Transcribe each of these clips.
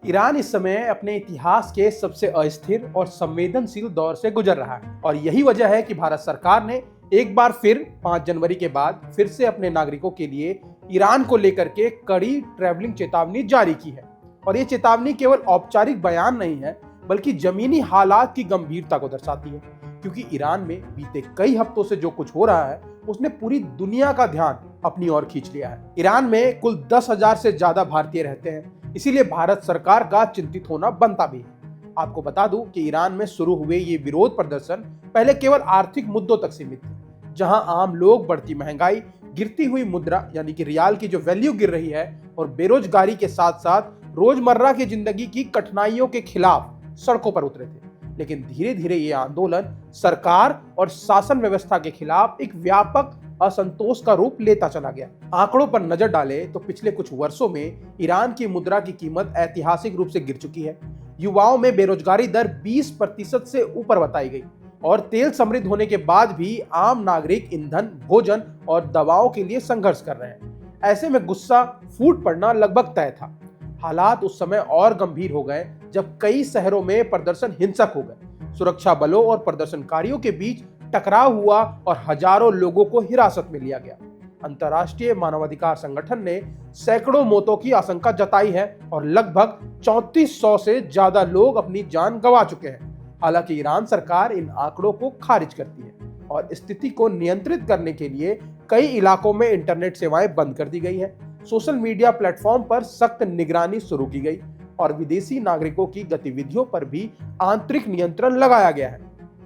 Iran इस समय अपने इतिहास के सबसे अस्थिर और संवेदनशील दौर से गुजर रहा है और यही वजह है कि भारत सरकार ने एक बार फिर 5 जनवरी के बाद फिर से अपने नागरिकों के लिए ईरान को लेकर के कड़ी ट्रैवलिंग चेतावनी जारी की है। और ये चेतावनी केवल औपचारिक बयान नहीं है बल्कि जमीनी हालात की गंभीरता को दर्शाती है, क्योंकि ईरान में बीते कई हफ्तों से जो कुछ हो रहा है उसने पूरी दुनिया का ध्यान अपनी ओर खींच लिया है। ईरान में कुल 10,000 से ज्यादा भारतीय रहते हैं, इसीलिए भारत सरकार का चिंतित होना बनता भी है। आपको बता दूं कि ईरान में शुरू हुए ये विरोध प्रदर्शन पहले केवल आर्थिक मुद्दों तक सीमित थे, जहां आम लोग बढ़ती महंगाई, गिरती हुई मुद्रा यानी कि रियाल की जो वैल्यू गिर रही है और बेरोजगारी के साथ साथ रोजमर्रा की जिंदगी की कठिनाइयों के खिलाफ सड़कों पर उतरे थे। लेकिन धीरे धीरे ये आंदोलन सरकार और शासन व्यवस्था के खिलाफ एक व्यापक असंतोष का रूप लेता चला गया। आंकड़ों पर नजर डालें तो पिछले कुछ वर्षों में ईरान की मुद्रा की कीमत ऐतिहासिक रूप से गिर चुकी है। युवाओं में बेरोजगारी दर 20% से ऊपर बताई गई और तेल समृद्ध होने के बाद भी आम नागरिक ईंधन, भोजन और दवाओं के लिए संघर्ष कर रहे हैं। ऐसे में गुस्सा फूट पड़ना लगभग तय था। हालात उस समय और गंभीर हो गए जब कई शहरों में प्रदर्शन हिंसक हो गए। सुरक्षा बलों और प्रदर्शनकारियों के बीच टकराव हुआ और हजारों लोगों को हिरासत में लिया गया। अंतर्राष्ट्रीय मानवाधिकार संगठन ने सैकड़ों मौतों की आशंका जताई है और लगभग 3400 से ज्यादा लोग अपनी जान गंवा चुके हैं। हालांकि ईरान सरकार इन आंकड़ों को खारिज करती है और स्थिति को नियंत्रित करने के लिए कई इलाकों में इंटरनेट सेवाएं बंद कर दी गई है। सोशल मीडिया प्लेटफॉर्म पर सख्त निगरानी शुरू की गई और विदेशी नागरिकों की गतिविधियों पर भी आंतरिक नियंत्रण लगाया गया है,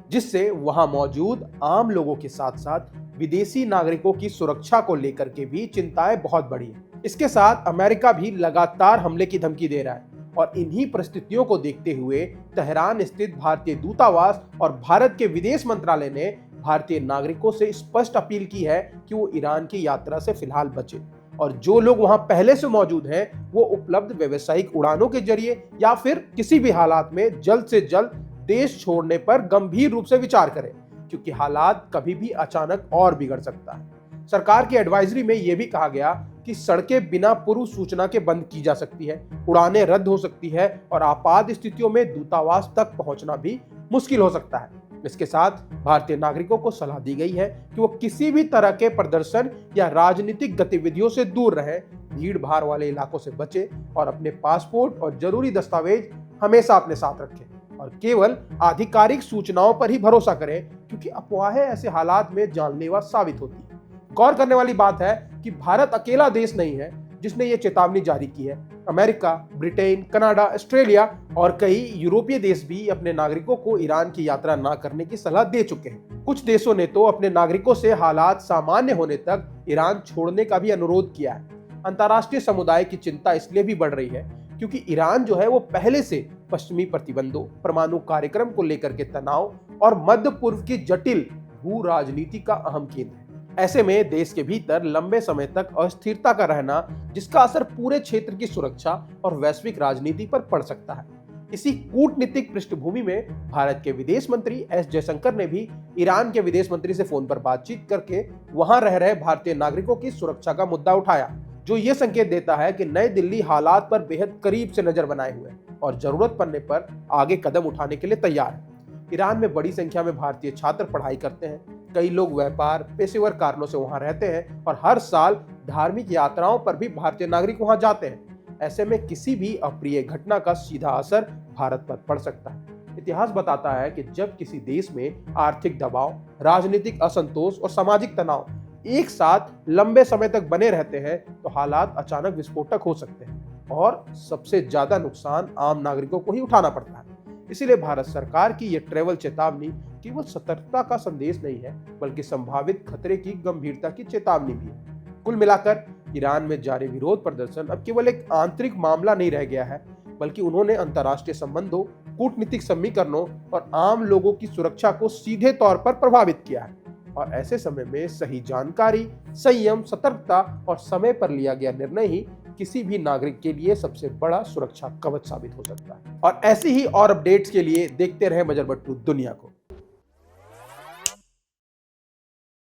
जिससे वहां मौजूद आम लोगों के साथ साथ विदेशी नागरिकों की सुरक्षा को लेकर के भी चिंताएं बहुत बढ़ी है। इसके साथ अमेरिका भी लगातार हमले की धमकी दे रहा है और इन्हीं परिस्थितियों को देखते हुए तेहरान स्थित भारतीय दूतावास और भारत के विदेश मंत्रालय ने भारतीय नागरिकों से स्पष्ट अपील की है कि वो ईरान की यात्रा से फिलहाल बचे और जो लोग वहां पहले से मौजूद हैं वो उपलब्ध व्यावसायिक उड़ानों के जरिए या फिर किसी भी हालात में जल्द से जल्द देश छोड़ने पर गंभीर रूप से विचार करें, क्योंकि हालात कभी भी अचानक और बिगड़ सकता है। सरकार की एडवाइजरी में यह भी कहा गया कि सड़कें बिना पूर्व सूचना के बंद की जा सकती है, उड़ानें रद्द हो सकती है और आपात स्थितियों में दूतावास तक पहुंचना भी मुश्किल हो सकता है। इसके साथ भारतीय नागरिकों को सलाह दी गई है कि वो किसी भी तरह के प्रदर्शन या राजनीतिक गतिविधियों से दूर रहें, भीड़ भाड़ वाले इलाकों से बचें और अपने पासपोर्ट और जरूरी दस्तावेज हमेशा अपने साथ रखें और केवल आधिकारिक सूचनाओं पर ही भरोसा करें, क्योंकि अफवाहें ऐसे हालात में जानलेवा साबित होती है। गौर करने वाली बात है कि भारत अकेला देश नहीं है जिसने ये चेतावनी जारी की है। अमेरिका, ब्रिटेन, कनाडा, ऑस्ट्रेलिया और कई यूरोपीय देश भी अपने नागरिकों को ईरान की यात्रा न करने की सलाह दे चुके हैं। कुछ देशों ने तो अपने नागरिकों से हालात सामान्य होने तक ईरान छोड़ने का भी अनुरोध किया है। अंतर्राष्ट्रीय समुदाय की चिंता इसलिए भी बढ़ रही है क्योंकि ईरान जो है वो पहले से पश्चिमी प्रतिबंधों, परमाणु कार्यक्रम को लेकर के तनाव और मध्य पूर्व की जटिल भू राजनीति का अहम केंद्र है। ऐसे में देश के भीतर लंबे समय तक अस्थिरता का रहना, जिसका असर पूरे क्षेत्र की सुरक्षा और वैश्विक राजनीति पर पड़ सकता है। इसी कूटनीतिक पृष्ठभूमि में भारत के विदेश मंत्री एस जयशंकर ने भी ईरान के विदेश मंत्री से फोन पर बातचीत करके वहां रह रहे भारतीय नागरिकों की सुरक्षा का मुद्दा उठाया, जो ये संकेत देता है कि नई दिल्ली हालात पर बेहद करीब से नजर बनाए हुए है और जरूरत पड़ने पर आगे कदम उठाने के लिए तैयार है। ईरान में बड़ी संख्या में भारतीय छात्र पढ़ाई करते हैं। कई लोग व्यापार, पेशेवर कारणों से वहां रहते हैं और हर साल धार्मिक यात्राओं पर भी भारतीय नागरिक वहां जाते हैं। ऐसे में किसी भी अप्रिय घटना का सीधा असर भारत पर पड़ सकता है। इतिहास बताता है कि जब किसी देश में आर्थिक दबाव, राजनीतिक असंतोष और सामाजिक तनाव एक साथ लंबे समय तक बने रहते हैं तो हालात अचानक विस्फोटक हो सकते हैं और सबसे ज्यादा नुकसान आम नागरिकों को ही उठाना पड़ता है। इसीलिए भारत सरकार की यह ट्रैवल चेतावनी केवल सतर्कता का संदेश नहीं है बल्कि संभावित खतरे की गंभीरता की चेतावनी भी है। कुल मिलाकर ईरान में जारी विरोध प्रदर्शन अब केवल एक आंतरिक मामला नहीं रह गया है, बल्कि उन्होंने अंतर्राष्ट्रीय संबंधों, कूटनीतिक समीकरणों और आम लोगों की सुरक्षा को सीधे तौर पर प्रभावित किया है। और ऐसे समय में सही जानकारी, संयम, सतर्कता और समय पर लिया गया निर्णय ही किसी भी नागरिक के लिए सबसे बड़ा सुरक्षा कवच साबित हो सकता है। और ऐसी ही और अपडेट्स के लिए देखते रहें मजरबट्टू दुनिया को।